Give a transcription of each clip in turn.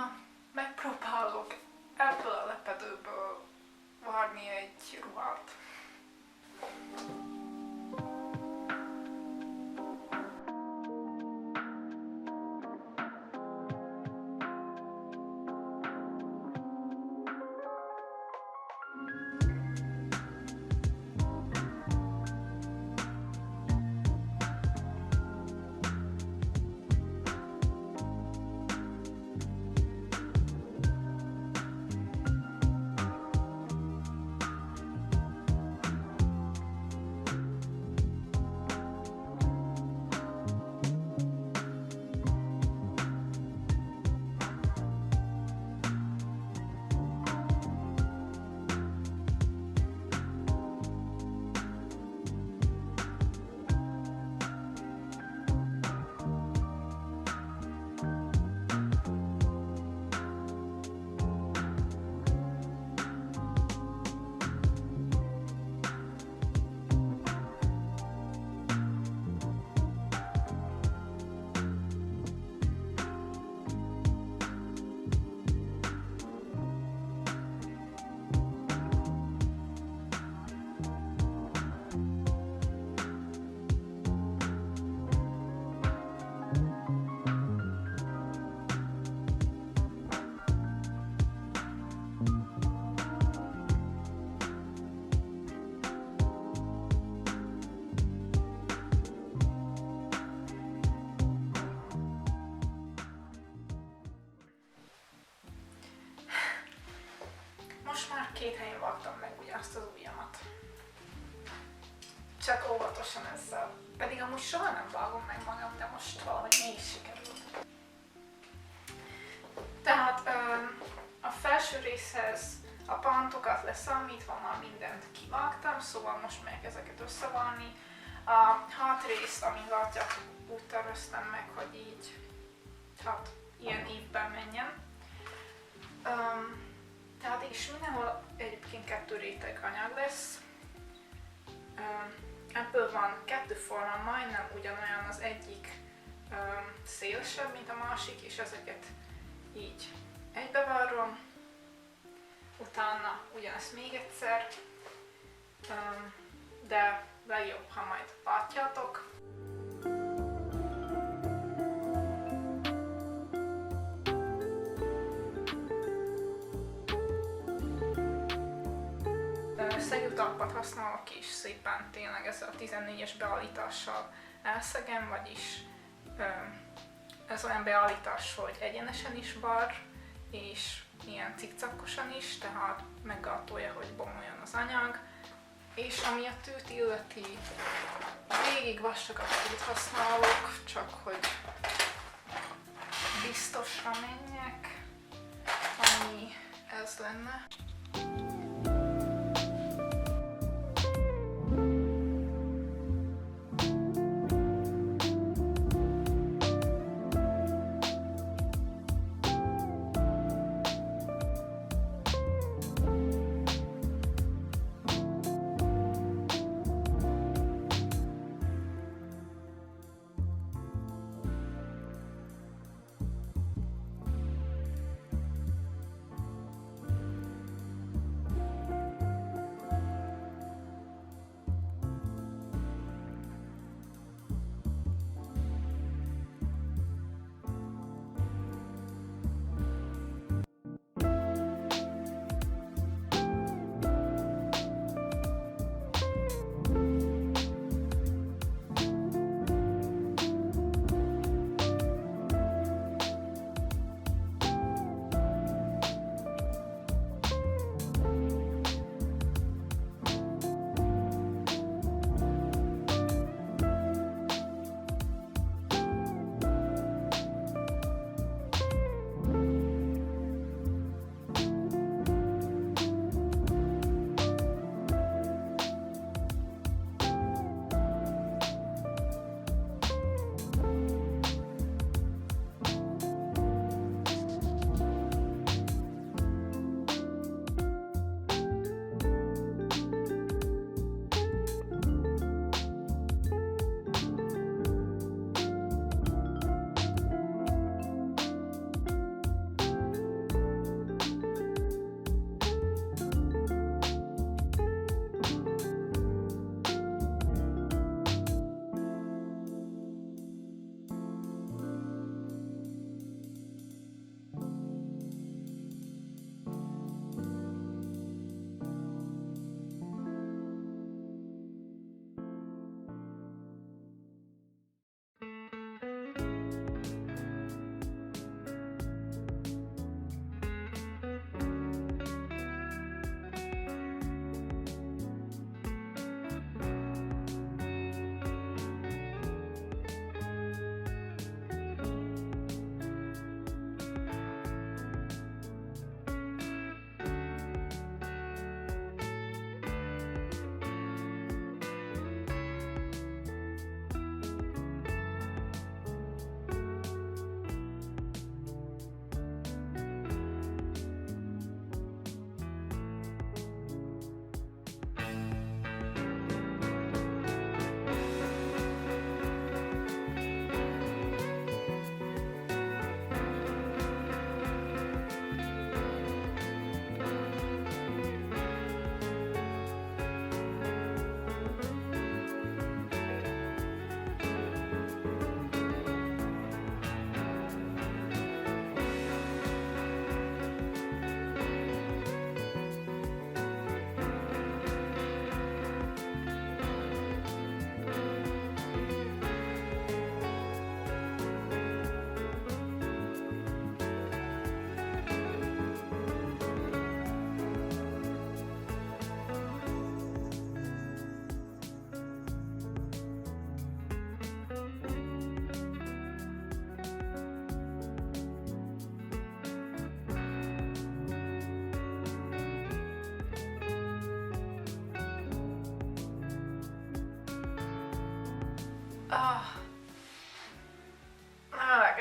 Ma megpróbálok ebből a lepedőből varni egy ruhát. Most már 2 helyen vágtam meg ugyanazt az ujjamat. Csak óvatosan ezzel. Pedig amúgy soha nem vágom meg magam, de most valahogy mégis sikerült. Tehát a felső részhez a pantokat leszámítva már mindent kivágtam, szóval most megyek ezeket összevarni. A hátrészt, amin látják, úgy terveztem meg, hogy így, hát ilyen évben menjen. Tehát és mindenhol egyébként 2 réteg anyag lesz. Ebből van 2 forma, majdnem ugyanolyan, az egyik szélesebb, mint a másik, és ezeket így egybevarrom. Utána ugyanezt még egyszer, de legjobb, ha majd látjátok. Szegőtalpat használok, és szépen tényleg ezzel a 14-es beállítással elszegem, vagyis ez olyan beállítás, hogy egyenesen is var, és ilyen cikcakkosan is, tehát meggátolja, hogy bomoljon az anyag. És ami a tűt illeti, végig vastagat tűt használok, csak hogy biztosra menjek, ami ez lenne.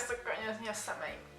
elkezdtek könnyezni a szemeim.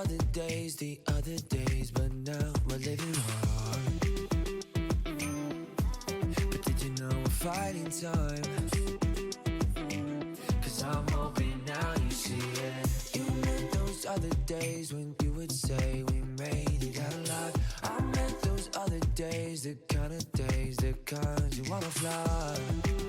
the other days, but now we're living hard. But did you know we're fighting time? 'Cause I'm hoping now you see it. You meant those other days when you would say we made it out alive. I meant those other days, the kind you wanna fly.